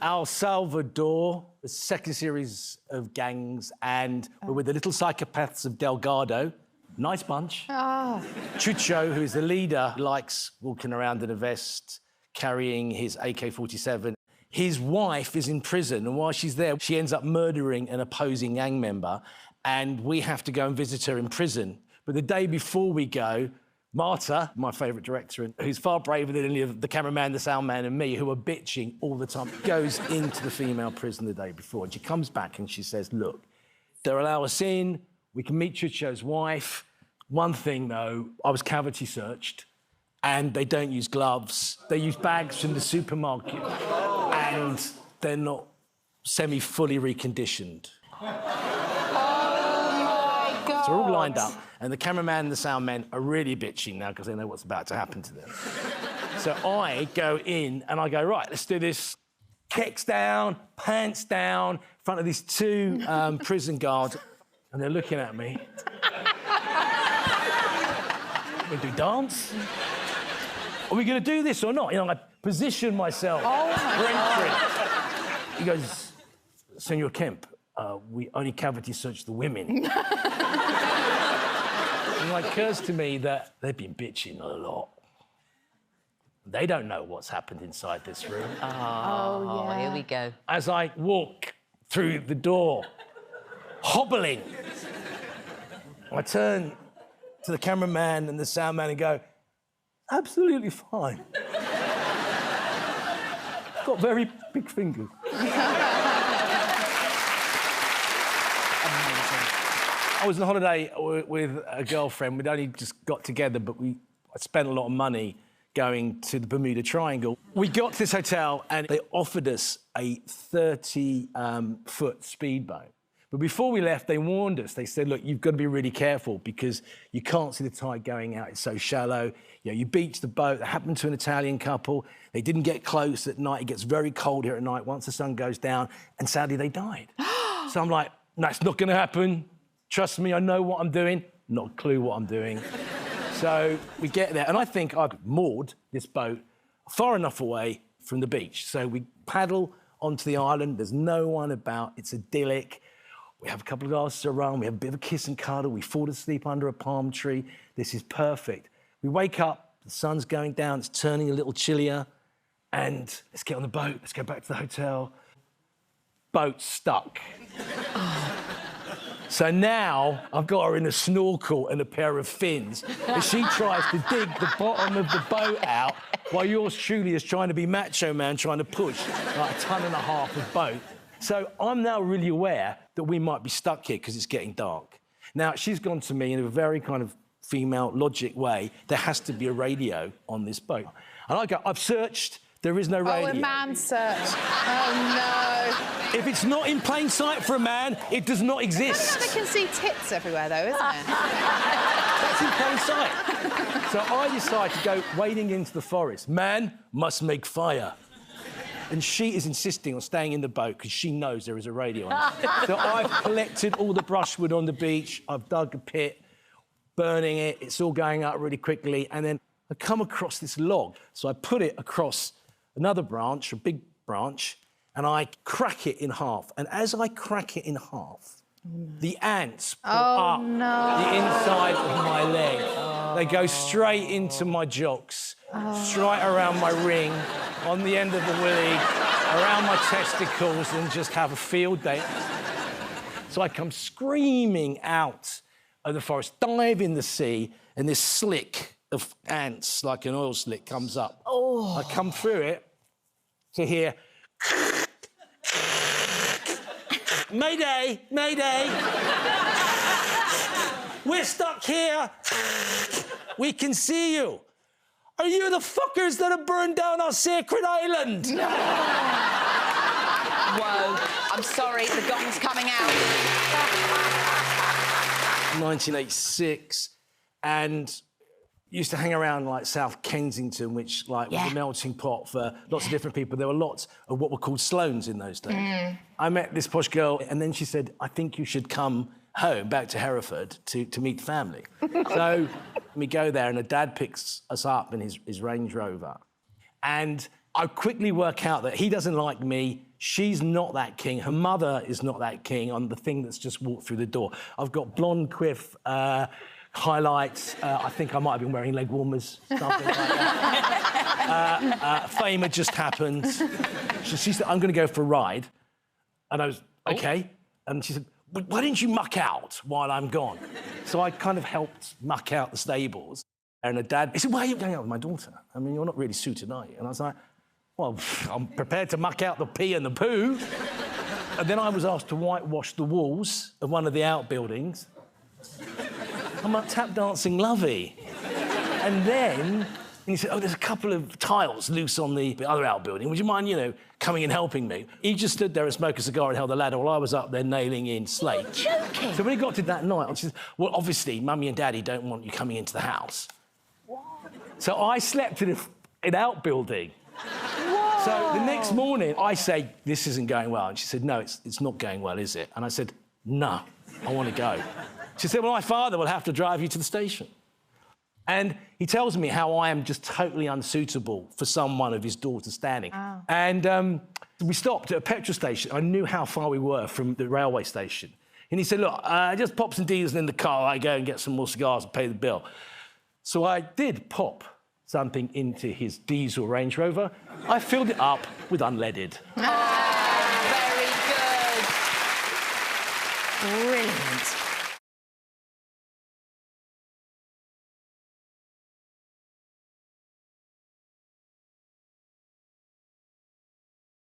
El Salvador, the second series of Gangs, and we're with the little psychopaths of Delgado. Nice bunch. Chucho, who is the leader, likes walking around in a vest, carrying his AK-47. His wife is in prison, and while she's there, she ends up murdering an opposing gang member, and we have to go and visit her in prison. But the day before we go, Marta, my favourite director, who's far braver than any of the cameraman, the sound man and me, who are bitching all the time, goes into the female prison the day before, and she comes back and she says, look, they'll allow us in, we can meet Chucho's wife. One thing, though, I was cavity searched, and they don't use gloves. They use bags from the supermarket, and they're not semi-fully reconditioned. So we're all lined up, and the cameraman and the sound men are really bitching now because they know what's about to happen to them. So I go in and I go, right, let's do this. Kicks down, pants down, in front of these two prison guards, and they're looking at me. We do dance? Are we going to do this or not? You know, I position myself for entry. He goes, Senor Kemp, we only cavity search the women. And it occurs to me that they've been bitching a lot. They don't know what's happened inside this room. Oh, yeah. Here we go. As I walk through the door, hobbling, I turn to the cameraman and the sound man and go, absolutely fine. Got very big fingers. I was on holiday with a girlfriend. We'd only just got together, but I spent a lot of money going to the Bermuda Triangle. We got to this hotel and they offered us a 30-foot speedboat. But before we left, they warned us. They said, look, you've got to be really careful because you can't see the tide going out. It's so shallow. You know, you beach the boat. That happened to an Italian couple. They didn't get close at night. It gets very cold here at night once the sun goes down. And sadly, they died. So I'm like, no, it's not going to happen. Trust me, I know what I'm doing. Not a clue what I'm doing. So we get there, and I think I've moored this boat far enough away from the beach. So we paddle onto the island. There's no one about. It's idyllic. We have a couple of glasses of rum. We have a bit of a kiss and cuddle. We fall asleep under a palm tree. This is perfect. We wake up. The sun's going down. It's turning a little chillier. And let's get on the boat. Let's go back to the hotel. Boat stuck. So now I've got her in a snorkel and a pair of fins as she tries to dig the bottom of the boat out while yours truly is trying to be macho man, trying to push like 1.5 tons of boat. So I'm now really aware that we might be stuck here because it's getting dark. Now, she's gone to me in a very kind of female logic way. There has to be a radio on this boat. And I go, I've searched. There is no radio. Oh, a man search. Oh, no. If it's not in plain sight for a man, it does not exist. They can see tits everywhere, though, isn't it? That's in plain sight. So I decide to go wading into the forest. Man must make fire. And she is insisting on staying in the boat because she knows there is a radio on it. So I've collected all the brushwood on the beach. I've dug a pit, burning it. It's all going up really quickly. And then I come across this log. So I put it across another branch, a big branch, and I crack it in half. And as I crack it in half, the ants pull up the inside of my leg. They go straight into my jocks, straight around my ring, on the end of the willy, around my testicles, and just have a field day. So I come screaming out of the forest, dive in the sea, and this slick of ants, like an oil slick, comes up. I come through it to hear... Mayday, mayday. We're stuck here. We can see you. Are you the fuckers that have burned down our sacred island? No. Whoa, I'm sorry, the gong's coming out. 1986, and used to hang around like South Kensington, which was a melting pot for lots of different people. There were lots of what were called Sloanes in those days. I met this posh girl, and then she said, I think you should come home, back to Hereford, to meet family. So we go there, and her dad picks us up in his Range Rover. And I quickly work out that he doesn't like me. She's not that keen. Her mother is not that keen on the thing that's just walked through the door. I've got blonde quiff, highlights. I think I might have been wearing leg warmers, something like that. Fame had just happened. She said, I'm going to go for a ride. And I was, OK. And she said, why didn't you muck out while I'm gone? So I kind of helped muck out the stables. And her dad, he said, why are you going out with my daughter? I mean, you're not really suited, are you? And I was like, well, I'm prepared to muck out the pee and the poo. And then I was asked to whitewash the walls of one of the outbuildings. I'm like tap dancing lovey. And then he said, oh, there's a couple of tiles loose on the other outbuilding. Would you mind, you know, coming and helping me? He just stood there and smoked a cigar and held the ladder while I was up there nailing in slate. You're joking. So when he got to that night, I said, well, obviously, Mummy and Daddy don't want you coming into the house. What? So I slept in an outbuilding. Whoa. So the next morning, I say, this isn't going well. And she said, no, it's not going well, is it? And I said, no, I want to go. She said, well, my father will have to drive you to the station. And he tells me how I am just totally unsuitable for someone of his daughter standing. Oh. And we stopped at a petrol station. I knew how far we were from the railway station. And he said, look, just pop some diesel in the car. I go and get some more cigars and pay the bill. So I did pop something into his diesel Range Rover. I filled it up with unleaded. Oh, very good. Brilliant.